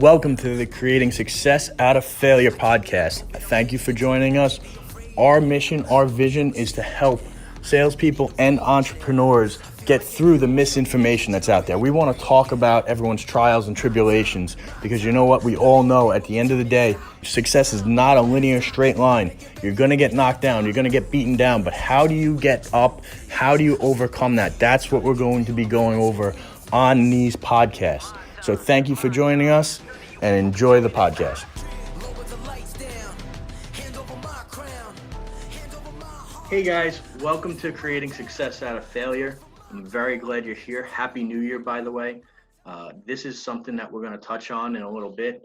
Welcome to the Creating Success Out of Failure podcast. Thank you for joining us. Our mission, our vision is to help salespeople and entrepreneurs get through the misinformation that's out there. We want to talk about everyone's trials and tribulations because you know what? We all know at the end of the day, success is not a linear straight line. You're going to get knocked down. You're going to get beaten down. But how do you get up? How do you overcome that? That's what we're going to be going over on these podcasts. So thank you for joining us and enjoy the podcast. Hey guys, welcome to Creating Success Out of Failure. I'm very glad you're here. Happy New Year, by the way. This is something that we're going to touch on in a little bit.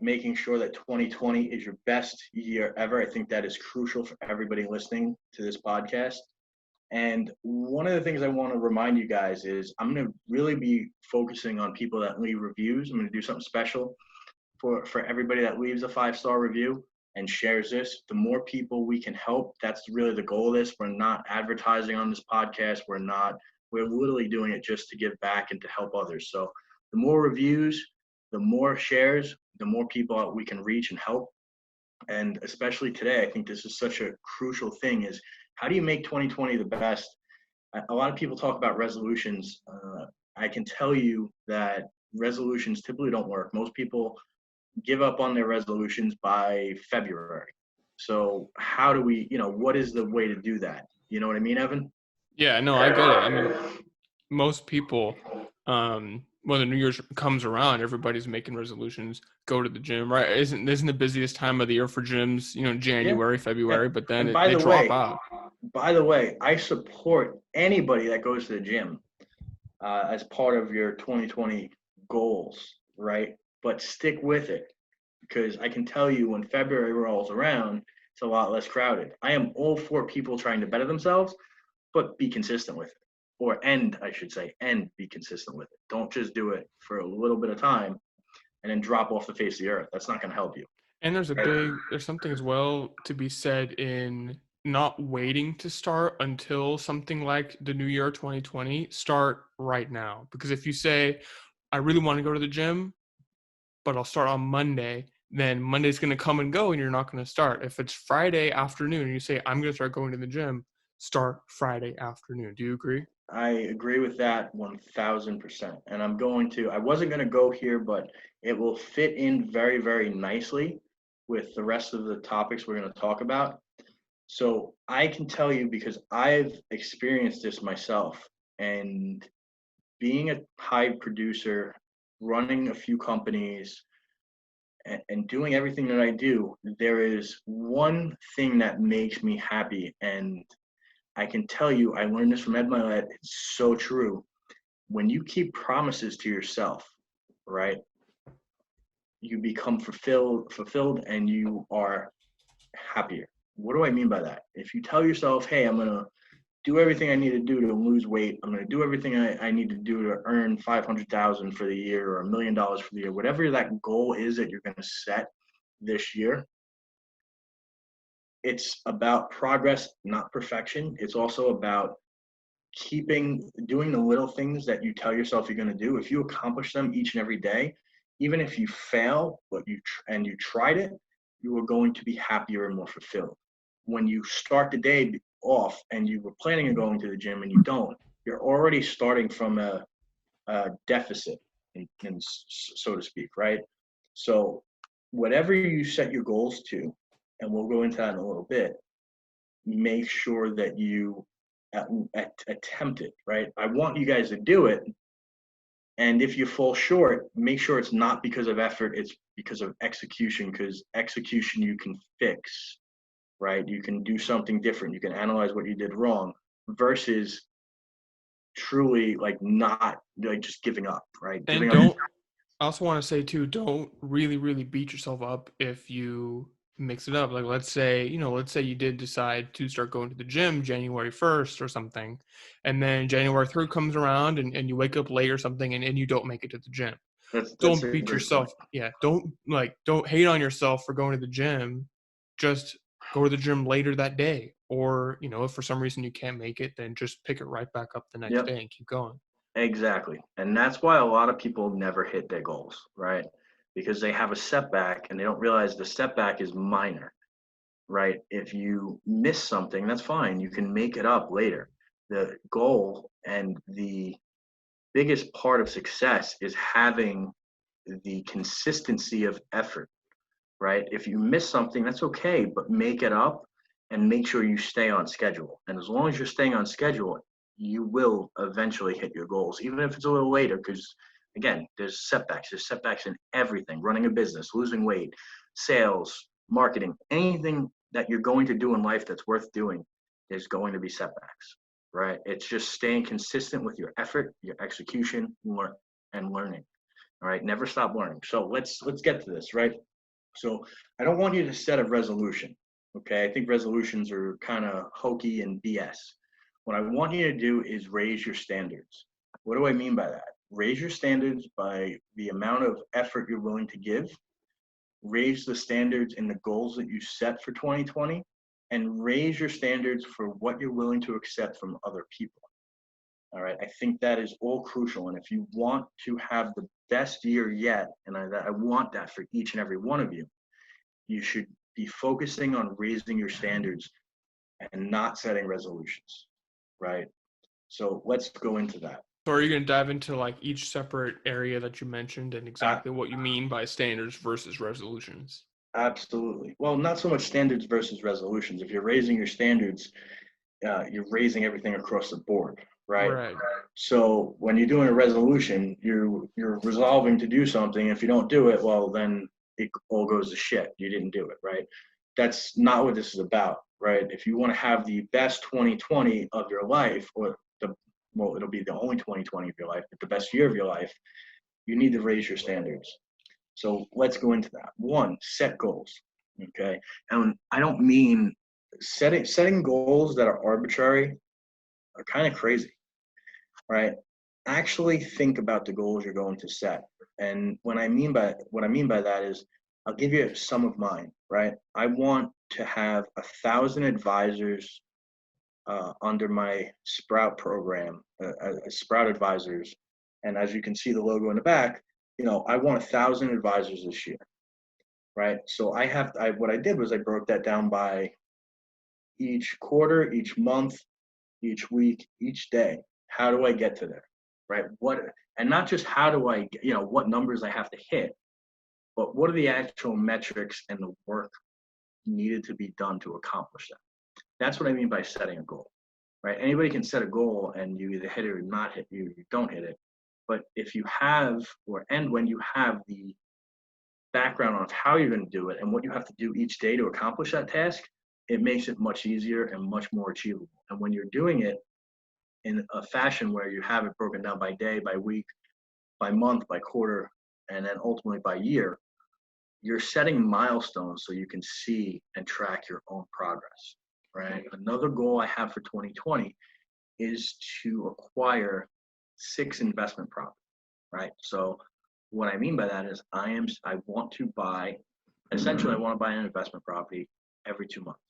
Making sure that 2020 is your best year ever. I think that is crucial for everybody listening to this podcast. And one of the things I want to remind you guys is I'm going to really be focusing on people that leave reviews. I'm going to do something special for everybody that leaves a 5-star review and shares this. The more people we can help, that's really the goal of this. We're not advertising on this podcast. We're literally doing it just to give back and to help others. So the more reviews, the more shares, the more people we can reach and help. And especially today, I think this is such a crucial thing is how do you make 2020 the best? A lot of people talk about resolutions. I can tell you that resolutions typically don't work. Most people give up on their resolutions by February. So how do we, what is the way to do that? You know what I mean, Evan? Yeah, no, I get it. I mean, most people, when the New Year's comes around, everybody's making resolutions, go to the gym, right? Isn't the busiest time of the year for gyms, January, February, but then they drop out. By the way, I support anybody that goes to the gym as part of your 2020 goals, right? But stick with it because I can tell you when February rolls around, it's a lot less crowded. I am all for people trying to better themselves, but be consistent with it. And be consistent with it. Don't just do it for a little bit of time and then drop off the face of the earth. That's not going to help you. And there's something as well to be said in not waiting to start until something like the New Year 2020, start right now. Because if you say, I really want to go to the gym, but I'll start on Monday, then Monday's going to come and go and you're not going to start. If it's Friday afternoon and you say, I'm going to start going to the gym, start Friday afternoon. Do you agree? I agree with that 1000%. And I wasn't going to go here, but it will fit in very, very nicely with the rest of the topics we're going to talk about. So I can tell you because I've experienced this myself and being a high producer, running a few companies and doing everything that I do, there is one thing that makes me happy. And I can tell you, I learned this from Ed Mylett. It's so true. When you keep promises to yourself, right, you become fulfilled and you are happier. What do I mean by that? If you tell yourself, hey, I'm going to do everything I need to do to lose weight. I'm going to do everything I need to do to earn $500,000 for the year or $1 million for the year, whatever that goal is that you're going to set this year. It's about progress, not perfection. It's also about doing the little things that you tell yourself you're going to do. If you accomplish them each and every day, even if you fail, but you tried it, you are going to be happier and more fulfilled. When you start the day off and you were planning on going to the gym and you don't, you're already starting from a deficit, so to speak, right? So whatever you set your goals to, and we'll go into that in a little bit, make sure that you attempt it, right? I want you guys to do it. And if you fall short, make sure it's not because of effort, it's because of execution, because execution you can fix, right? You can do something different. You can analyze what you did wrong versus truly not just giving up, right? I also want to say too, don't really, really beat yourself up if you mix it up. Like let's say you did decide to start going to the gym January 1st or something, and then January 3rd comes around and you wake up late or something and you don't make it to the gym. Don't beat yourself. Point. Yeah. Don't hate on yourself for going to the gym. Just go to the gym later that day. Or, if for some reason you can't make it, then just pick it right back up the next day and keep going. Exactly. And that's why a lot of people never hit their goals, right? Because they have a setback and they don't realize the setback is minor, right? If you miss something, that's fine. You can make it up later. The goal and the biggest part of success is having the consistency of effort, right? If you miss something, that's okay, but make it up and make sure you stay on schedule. And as long as you're staying on schedule, you will eventually hit your goals, even if it's a little later, because again, there's setbacks. There's setbacks in everything, running a business, losing weight, sales, marketing, anything that you're going to do in life that's worth doing, there's going to be setbacks, right? It's just staying consistent with your effort, your execution, and learning. All right, never stop learning. So let's get to this, right? So I don't want you to set a resolution. Okay. I think resolutions are kind of hokey and BS. What I want you to do is raise your standards. What do I mean by that? Raise your standards by the amount of effort you're willing to give, raise the standards in the goals that you set for 2020, and raise your standards for what you're willing to accept from other people. All right. I think that is all crucial. And if you want to have the best year yet, and I want that for each and every one of you should be focusing on raising your standards and not setting resolutions, right? So let's go into that. So are you going to dive into like each separate area that you mentioned and Uh, exactly what you mean by standards versus resolutions? Absolutely. Well, not so much standards versus resolutions. If you're raising your standards, you're raising everything across the board, right? Right. So when you're doing a resolution, you're resolving to do something. If you don't do it, well, then it all goes to shit. You didn't do it, right? That's not what this is about, right? If you want to have the best 2020 of your life, or it'll be the only 2020 of your life, but the best year of your life, you need to raise your standards. So let's go into that. One, set goals. Okay. And I don't mean setting goals that are arbitrary are kind of crazy, right? Actually think about the goals you're going to set. And what I mean by that is I'll give you some of mine, right? I want to have 1,000 advisors under my Sprout program, Sprout advisors. And as you can see the logo in the back, I want 1,000 advisors this year, right? So what I did was I broke that down by each quarter, each month, each week, each day. How do I get to there, right? And not just how do I, what numbers I have to hit, but what are the actual metrics and the work needed to be done to accomplish that? That's what I mean by setting a goal, right? Anybody can set a goal and you either hit it or not hit you don't hit it. But if you have, when you have the background on how you're going to do it and what you have to do each day to accomplish that task, it makes it much easier and much more achievable. And when you're doing it in a fashion where you have it broken down by day, by week, by month, by quarter, and then ultimately by year, you're setting milestones so you can see and track your own progress, right? Another goal I have for 2020 is to acquire 6 investment properties, right? So what I mean by that is I want to buy, essentially I want to buy an investment property every 2 months.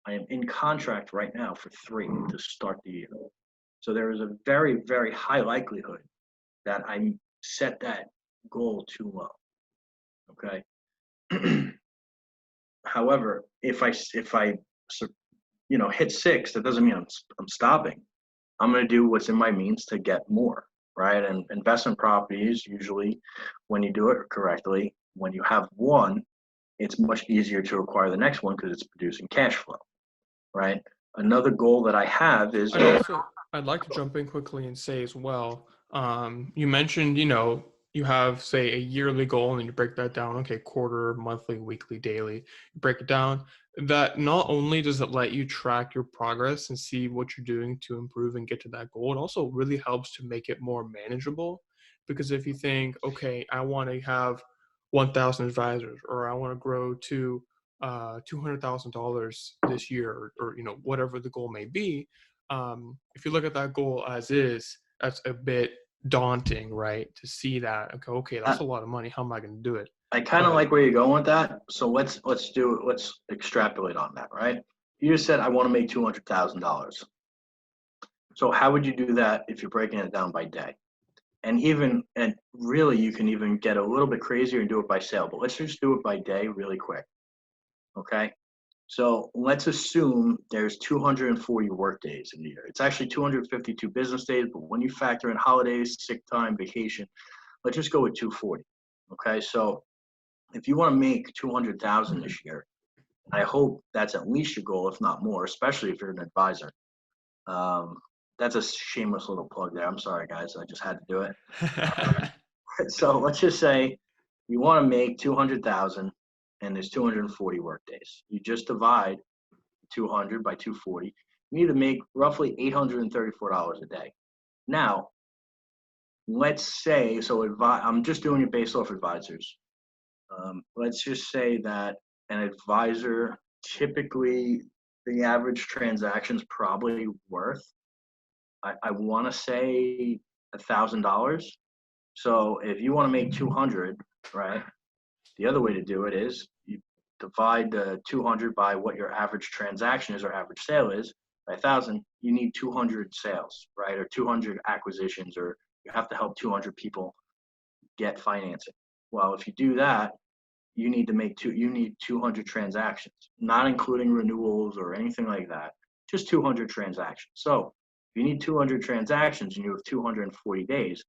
I am in contract right now for 3 to start the year. So there is a very, very high likelihood that I set that goal too low. Okay. However, if I hit 6, that doesn't mean I'm stopping. I'm going to do what's in my means to get more, right? And investment properties, usually when you do it correctly, when you have one, it's much easier to acquire the next one because it's producing cash flow, right? Another goal that I have is I'd like to jump in quickly and say as well, you mentioned, you have, say, a yearly goal and then you break that down, okay, quarter, monthly, weekly, daily, you break it down. That not only does it let you track your progress and see what you're doing to improve and get to that goal, it also really helps to make it more manageable. Because if you think, okay, I want to have 1,000 advisors, or I want to grow to $200,000 this year, or whatever the goal may be. If you look at that goal as is, that's a bit daunting, right? To see that, okay, that's a lot of money. How am I going to do it? I kind of like where you're going with that. So let's extrapolate on that, right? You just said I want to make $200,000. So how would you do that if you're breaking it down by day? And really you can even get a little bit crazier and do it by sale, but let's just do it by day really quick. Okay. So let's assume there's 240 work days in a year. It's actually 252 business days, but when you factor in holidays, sick time, vacation, let's just go with 240. Okay. So if you want to make 200,000 this year, I hope that's at least your goal, if not more, especially if you're an advisor. Um, that's a shameless little plug there. I'm sorry, guys. I just had to do it. So let's just say you want to make 200,000 and there's 240 work days. You just divide 200 by 240. You need to make roughly $834 a day. Now, let's say, I'm just doing it based off advisors. Let's just say that an advisor, typically the average transaction is probably worth, I want to say $1,000. So if you want to make 200, right? The other way to do it is you divide the 200 by what your average transaction is or average sale is by 1,000. You need 200 sales, right? Or 200 acquisitions, or you have to help 200 people get financing. Well, if you do that, you need 200 transactions, not including renewals or anything like that, just 200 transactions. So if you need 200 transactions and you have 240 days,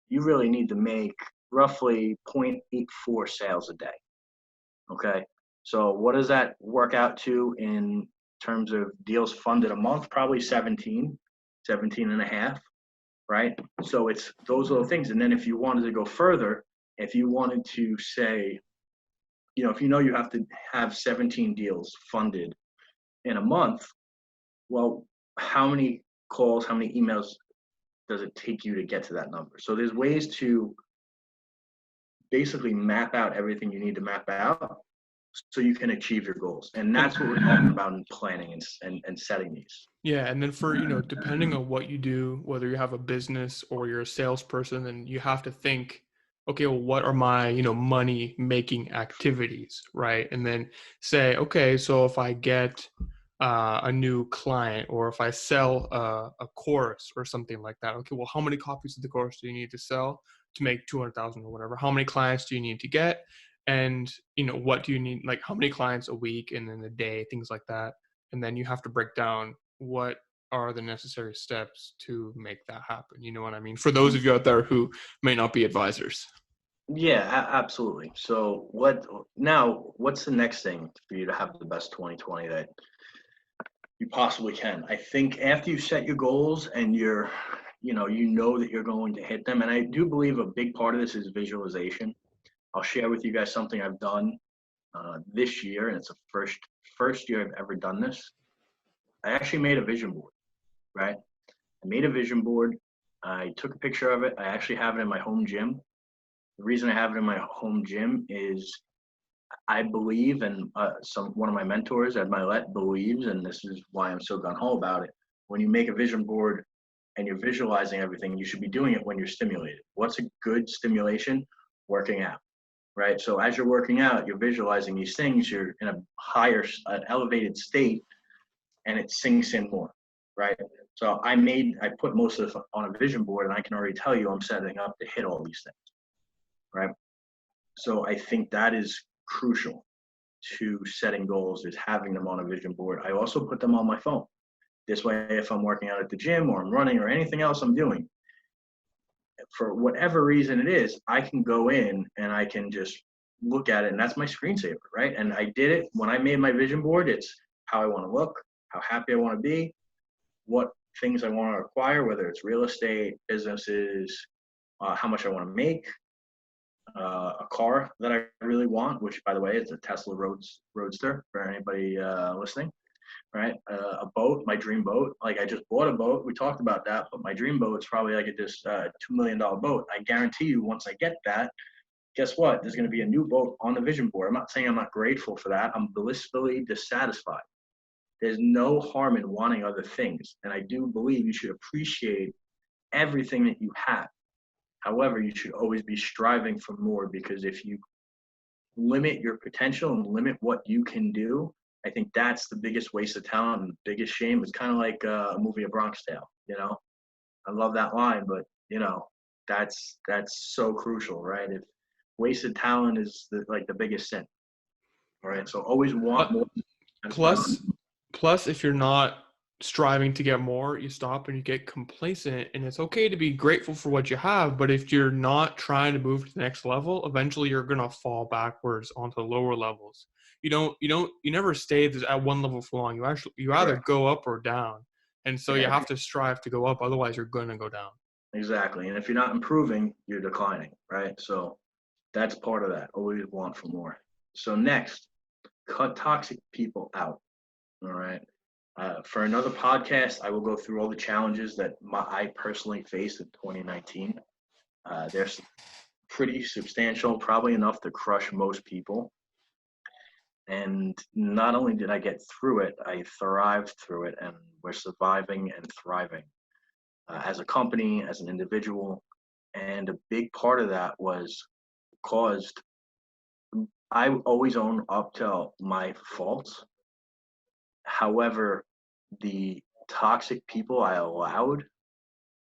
you really need to make roughly 0.84 sales a day. Okay. So what does that work out to in terms of deals funded a month? Probably 17 and a half, right? So it's those little things. And then if you wanted to go further, if you wanted to say, if you have to have 17 deals funded in a month, well, how many calls, how many emails does it take you to get to that number? So there's ways to basically map out everything you need to map out so you can achieve your goals. And that's what we're talking about in planning and setting these. Yeah, and then for, depending on what you do, whether you have a business or you're a salesperson, then you have to think, okay, well, what are my, money making activities, right? And then say, okay, so if I get a new client or if I sell a course or something like that, okay, well, how many copies of the course do you need to sell to make 200,000 or whatever? How many clients do you need to get? And, what do you need, like how many clients a week and then a day, things like that. And then you have to break down what are the necessary steps to make that happen. You know what I mean? For those of you out there who may not be advisors. Yeah, absolutely. So what's the next thing for you to have the best 2020 that you possibly can? I think after you set your goals and you know that you're going to hit them. And I do believe a big part of this is visualization. I'll share with you guys something I've done this year, and it's the first year I've ever done this. I actually made a vision board, right? I made a vision board. I took a picture of it. I actually have it in my home gym. The reason I have it in my home gym is I believe, and one of my mentors, Ed Milet, believes, and this is why I'm so gung-ho about it. When you make a vision board and you're visualizing everything, you should be doing it when you're stimulated. What's a good stimulation? Working out, right? So as you're working out, you're visualizing these things. You're in an elevated state, and it sinks in more, right? So I put most of this on a vision board, and I can already tell you I'm setting up to hit all these things, right? So I think that is crucial to setting goals, is having them on a vision board. I also put them on my phone. This way, if I'm working out at the gym or I'm running or anything else I'm doing, for whatever reason it is, I can go in and I can just look at it, and that's my screensaver, right? And I did it when I made my vision board. It's how I want to look, how happy I want to be, what things I want to acquire, whether it's real estate, businesses, how much I want to make, a car that I really want, which by the way is a Tesla Roadster for anybody listening, right? A boat, my dream boat. Like I just bought a boat. We talked about that, but my dream boat is probably like this $2 million boat. I guarantee you, once I get that, guess what? There's going to be a new boat on the vision board. I'm not saying I'm not grateful for that. I'm blissfully dissatisfied. There's no harm in wanting other things. And I do believe you should appreciate everything that you have. However, you should always be striving for more, because if you limit your potential and limit what you can do, I think that's the biggest waste of talent and the biggest shame. It's kind of like a movie, A Bronx Tale. I love that line, but that's so crucial, right? If wasted talent is the biggest sin, right? So always want But more. plus, if you're not striving to get more, you stop and you get complacent. And it's okay to be grateful for what you have, but if you're not trying to move to the next level, eventually you're gonna fall backwards onto lower levels. You never stay at one level for long. You either Correct. go up or down. And so you Yeah, have to strive to go up, otherwise you're gonna go down. exactly. And if you're not improving, you're declining, right? So that's part of that. Always want for more. So next, cut toxic people out. All right. For another podcast, I will go through all the challenges that I personally faced in 2019. There's pretty substantial, probably enough to crush most people. And not only did I get through it, I thrived through it, and we're surviving and thriving as a company, as an individual. And a big part of that was caused, I always own up to my faults. However, the toxic people I allowed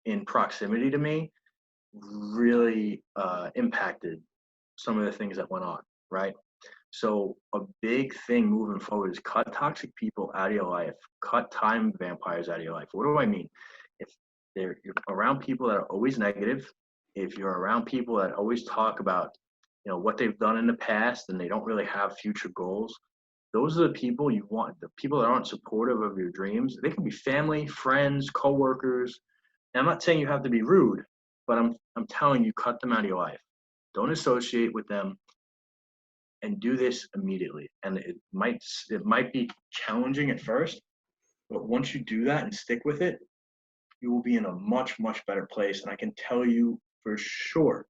in proximity to me really impacted some of the things that went on, right? So a big thing moving forward is cut toxic people out of your life, cut time vampires out of your life. What do I mean? If you're around people that are always negative, if you're around people that always talk about, what they've done in the past and they don't really have future goals, those are the people you want. The people that aren't supportive of your dreams. They can be family, friends, coworkers. And I'm not saying you have to be rude, but I'm telling you, cut them out of your life. Don't associate with them, and do this immediately. And it might be challenging at first, but once you do that and stick with it, you will be in a much, much better place. And I can tell you for sure,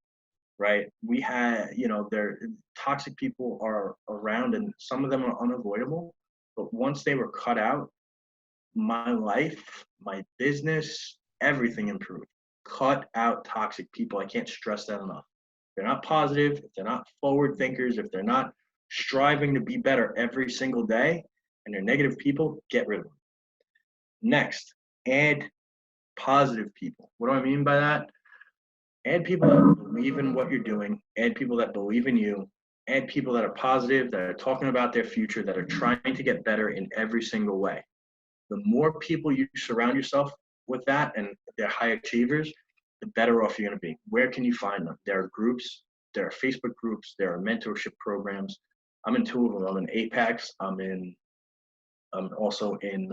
right? We had, there toxic people are around, and some of them are unavoidable. But once they were cut out, my life, my business, everything improved. Cut out toxic people. I can't stress that enough. If they're not positive, if they're not forward thinkers, if they're not striving to be better every single day, and they're negative people, get rid of them. Next, add positive people. What do I mean by that? Add people that believe in what you're doing, add people that believe in you, add people that are positive, that are talking about their future, that are trying to get better in every single way. The more people you surround yourself with that and they're high achievers, the better off you're going to be. Where can you find them? There are groups, there are Facebook groups, there are mentorship programs. I'm in two of them. I'm in Apex. I'm also in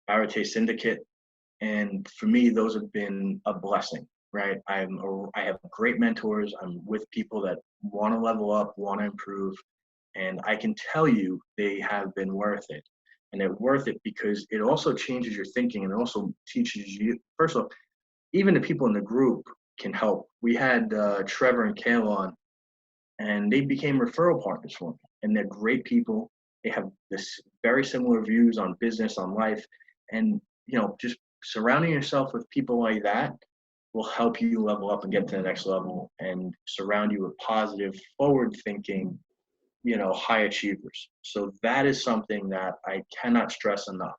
Arete Syndicate. And for me, those have been a blessing, right? I have great mentors. I'm with people that want to level up, want to improve. And I can tell you they have been worth it. And they're worth it because it also changes your thinking, and it also teaches you, first of all, even the people in the group can help. We had Trevor and Kale on, and they became referral partners for me. And they're great people. They have this very similar views on business, on life. And, just surrounding yourself with people like that will help you level up and get to the next level, and surround you with positive, forward thinking, high achievers. So that is something that I cannot stress enough.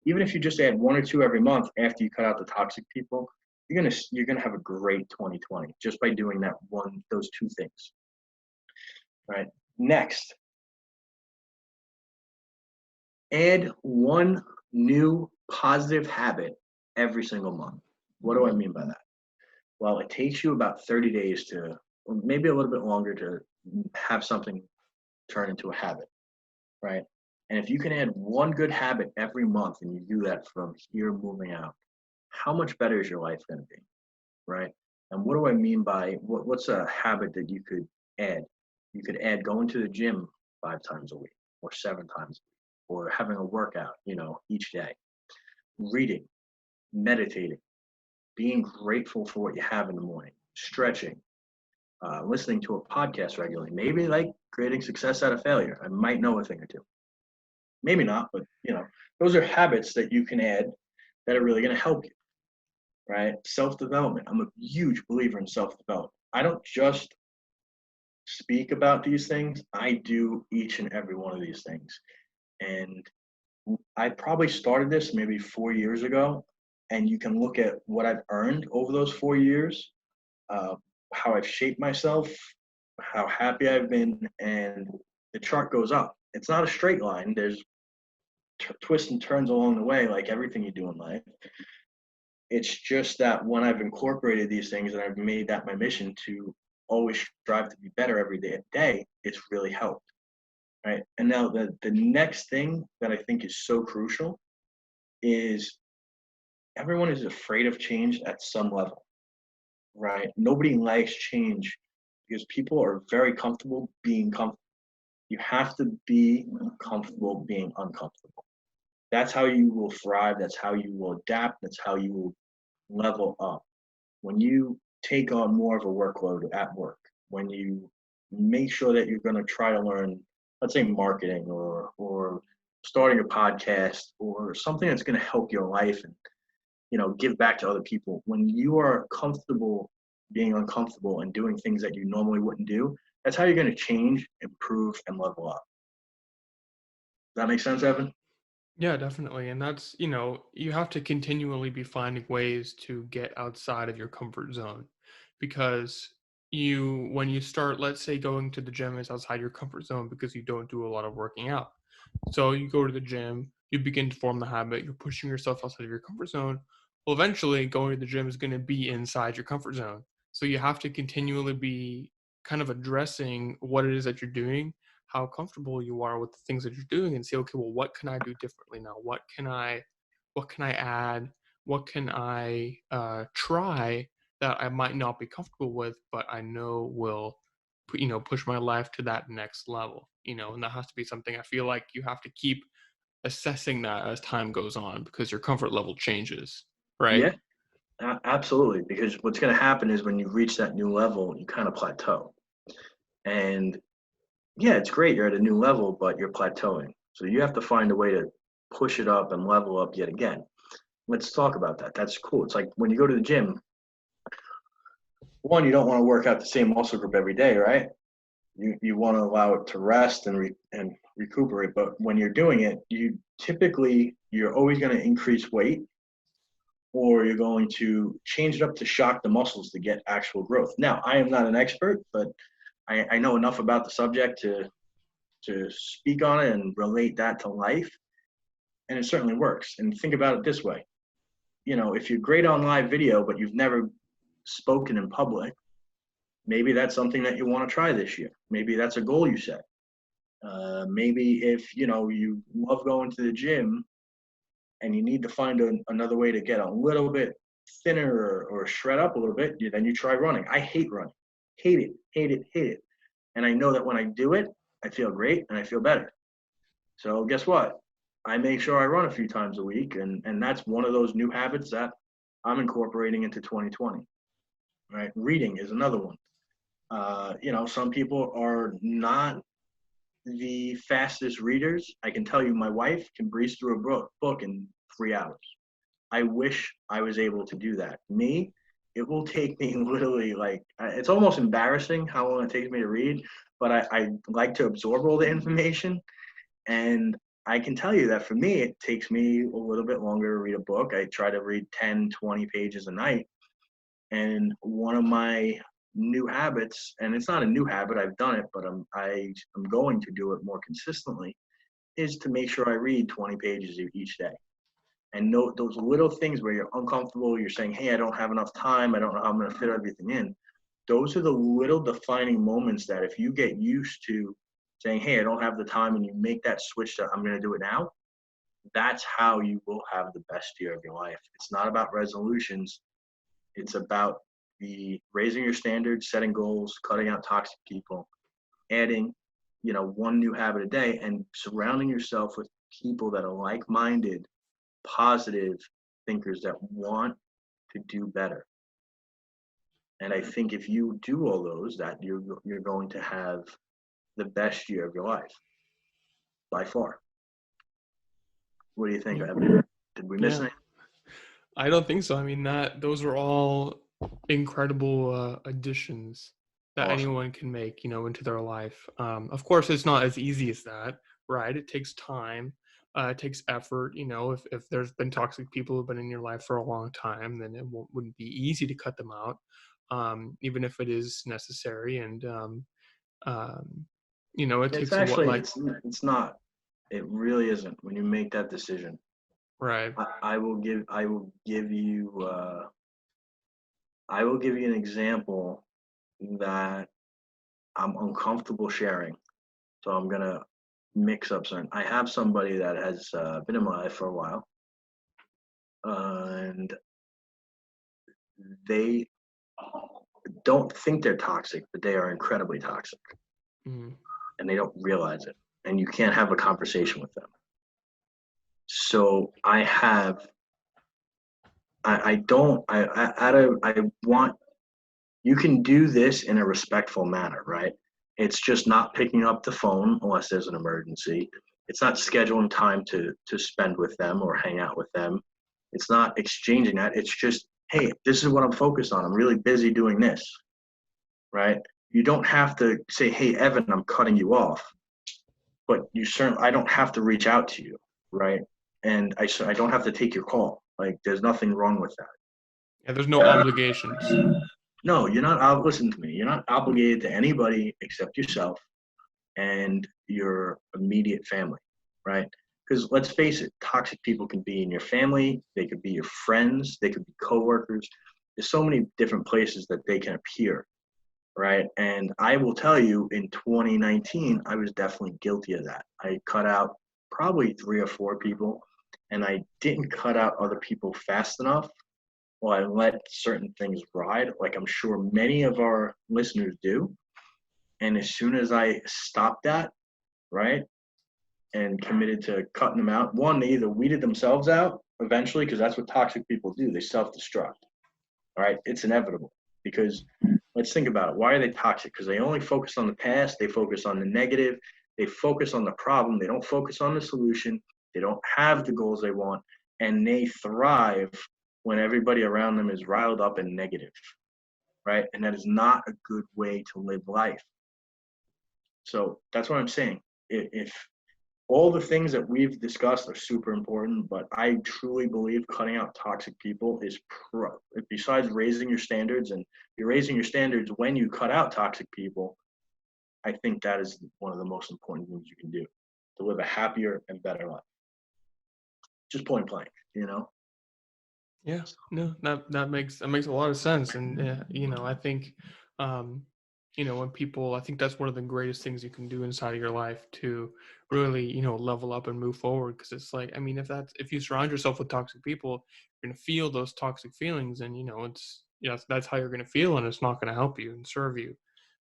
Even if you just add one or two every month after you cut out the toxic people, you're gonna have a great 2020 just by doing those two things. Right. Next, add one new positive habit every single month. What do I mean by that? Well, it takes you about 30 days to, or maybe a little bit longer, to have something turn into a habit, right? And if you can add one good habit every month and you do that from here moving out, how much better is your life going to be, right? And what do I mean by what's a habit that you could add? You could add going to the gym 5 times a week or 7 times a week, or having a workout, each day, reading, meditating, being grateful for what you have in the morning, stretching, listening to a podcast regularly, maybe like Creating Success Out of Failure. I might know a thing or two. Maybe not, but those are habits that you can add that are really going to help you, right? Self-development. I'm a huge believer in self-development. I don't just speak about these things. I do each and every one of these things. And I probably started this maybe 4 years ago, and you can look at what I've earned over those 4 years, uh, how I've shaped myself, how happy I've been, and the chart goes up. It's not a straight line. There's twists and turns along the way, like everything you do in life. It's just that when I've incorporated these things and I've made that my mission to always strive to be better every day, it's really helped. Right. And now the next thing that I think is so crucial is everyone is afraid of change at some level, right? Nobody likes change because people are very comfortable being comfortable. You have to be comfortable being uncomfortable. That's how you will thrive. That's how you will adapt. That's how you will level up. When you take on more of a workload at work, when you make sure that you're going to try to learn, let's say marketing or starting a podcast or something that's going to help your life and give back to other people. When you are comfortable being uncomfortable and doing things that you normally wouldn't do, that's how you're going to change, improve, and level up. Does that make sense, Evan? Yeah, definitely. And that's, you have to continually be finding ways to get outside of your comfort zone because when you start, let's say going to the gym is outside your comfort zone because you don't do a lot of working out. So you go to the gym, you begin to form the habit, you're pushing yourself outside of your comfort zone. Well, eventually going to the gym is going to be inside your comfort zone. So you have to continually be kind of addressing what it is that you're doing, how comfortable you are with the things that you're doing, and say, okay, well, what can I do differently now? What can I add? What can I try that I might not be comfortable with, but I know will push my life to that next level, and that has to be something I feel like you have to keep assessing that as time goes on because your comfort level changes, right? Yeah, absolutely. Because what's going to happen is when you reach that new level, you kind of plateau. And yeah, it's great. You're at a new level, but you're plateauing. So you have to find a way to push it up and level up yet again. Let's talk about that. That's cool. It's like when you go to the gym, one, you don't want to work out the same muscle group every day, right? You want to allow it to rest and recuperate. But when you're doing it, you're always going to increase weight, or you're going to change it up to shock the muscles to get actual growth. Now, I am not an expert, but I know enough about the subject to speak on it and relate that to life. And it certainly works. And think about it this way. If you're great on live video, but you've never spoken in public, maybe that's something that you want to try this year. Maybe that's a goal you set. Maybe if, you love going to the gym and you need to find another way to get a little bit thinner or shred up a little bit, then you try running. I hate running. Hate it, hate it, hate it. And I know that when I do it, I feel great and I feel better. So guess what? I make sure I run a few times a week, and that's one of those new habits that I'm incorporating into 2020. Right? Reading is another one. Some people are not the fastest readers. I can tell you, my wife can breeze through a book in 3 hours. I wish I was able to do that. Me, it will take me literally it's almost embarrassing how long it takes me to read, but I like to absorb all the information. And I can tell you that for me, it takes me a little bit longer to read a book. I try to read 10, 20 pages a night. And one of my new habits, and it's not a new habit, I've done it, but I'm going to do it more consistently, is to make sure I read 20 pages each day. And note those little things where you're uncomfortable, you're saying, hey, I don't have enough time, I don't know how I'm going to fit everything in. Those are the little defining moments that if you get used to saying, hey, I don't have the time, and you make that switch to I'm going to do it now, that's how you will have the best year of your life. It's not about resolutions. It's about raising your standards, setting goals, cutting out toxic people, adding, one new habit a day, and surrounding yourself with people that are like-minded, positive thinkers that want to do better. And I think if you do all those, that you're going to have the best year of your life by far. What do you think, Yeah. Evan? Did we miss Yeah. anything? I don't think so. I mean, those are all incredible additions that Awesome. anyone can make, into their life. Of course, it's not as easy as that. right? It takes time. It takes effort. If there's been toxic people who've been in your life for a long time, then it wouldn't be easy to cut them out, even if it is necessary. And um, it It's takes a lot. actually, Like, it's not. It really isn't. When you make that decision, right. I will give you an example that I'm uncomfortable sharing. So I'm gonna mix up certain. I have somebody that has been in my life for a while, and they don't think they're toxic, but they are incredibly toxic, Mm, and they don't realize it. And you can't have a conversation with them. So I don't, I want, you can do this in a respectful manner, right? It's just not picking up the phone unless there's an emergency. It's not scheduling time to spend with them or hang out with them. It's not exchanging that. It's just, hey, this is what I'm focused on. I'm really busy doing this, right? You don't have to say, hey, Evan, I'm cutting you off, but I don't have to reach out to you, right? And I don't have to take your call. Like, there's nothing wrong with that. yeah, there's no obligations. No, listen to me. You're not obligated to anybody except yourself and your immediate family, right? Because let's face it, toxic people can be in your family, they could be your friends, they could be coworkers. There's so many different places that they can appear, right? And I will tell you, in 2019, I was definitely guilty of that. I cut out probably 3 or 4 people, and I didn't cut out other people fast enough. Well, I let certain things ride, like I'm sure many of our listeners do. And as soon as I stopped that, right, and committed to cutting them out, one, they either weeded themselves out eventually, because that's what toxic people do. They self-destruct. All right, it's inevitable. Because let's think about it. Why are they toxic? Because they only focus on the past. They focus on the negative. They focus on the problem. They don't focus on the solution. They don't have the goals they want, and they thrive when everybody around them is riled up and negative, right? And that is not a good way to live life. So that's what I'm saying. If all the things that we've discussed are super important, but I truly believe cutting out toxic people is besides raising your standards, and you're raising your standards when you cut out toxic people, I think that is one of the most important things you can do to live a happier and better life. Just point blank, Yeah, no, that makes a lot of sense. And I think, when people, I think that's one of the greatest things you can do inside of your life to really, level up and move forward. Because it's like, I mean, if you surround yourself with toxic people, you're gonna feel those toxic feelings, and that's how you're gonna feel, and it's not gonna help you and serve you.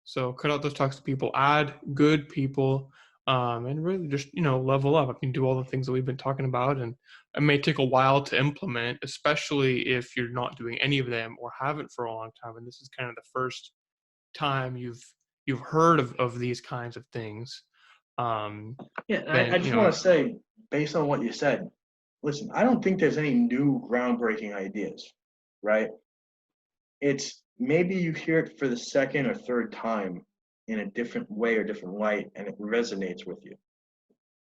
So cut out those toxic people, add good people, and really just level up. I can do all the things that we've been talking about, and it may take a while to implement, especially if you're not doing any of them or haven't for a long time. And this is kind of the first time you've heard of these kinds of things. Yeah, Then I just want to say, based on what you said, listen, I don't think there's any new groundbreaking ideas, right? It's maybe you hear it for the second or third time in a different way or different light, and it resonates with you,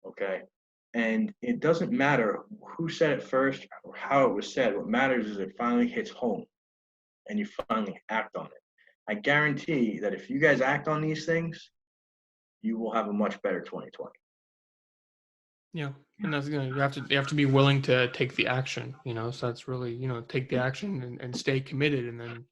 okay? And it doesn't matter who said it first or how it was said. What matters is it finally hits home and you finally act on it. I guarantee that if you guys act on these things, you will have a much better 2020. yeah, and that's you have to be willing to take the action. So that's really take the action and stay committed, and then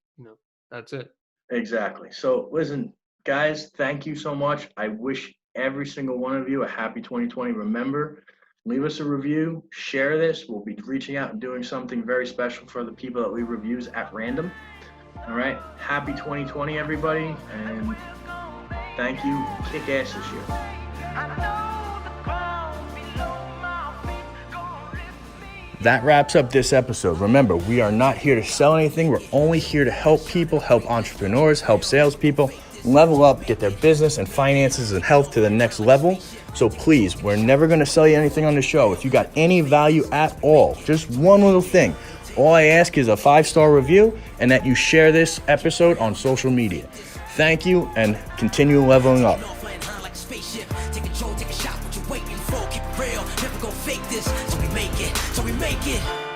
that's it. Exactly. So listen, guys, thank you so much. I wish every single one of you a happy 2020. Remember, leave us a review, share this. We'll be reaching out and doing something very special for the people that leave reviews at random. All right. Happy 2020, everybody. And thank you. Kick ass this year. That wraps up this episode. Remember, we are not here to sell anything. We're only here to help people, help entrepreneurs, help salespeople level up, get their business and finances and health to the next level. So please, we're never going to sell you anything on the show. If you got any value at all, just one little thing, all I ask is a 5-star review and that you share this episode on social media. Thank you, and continue leveling up. get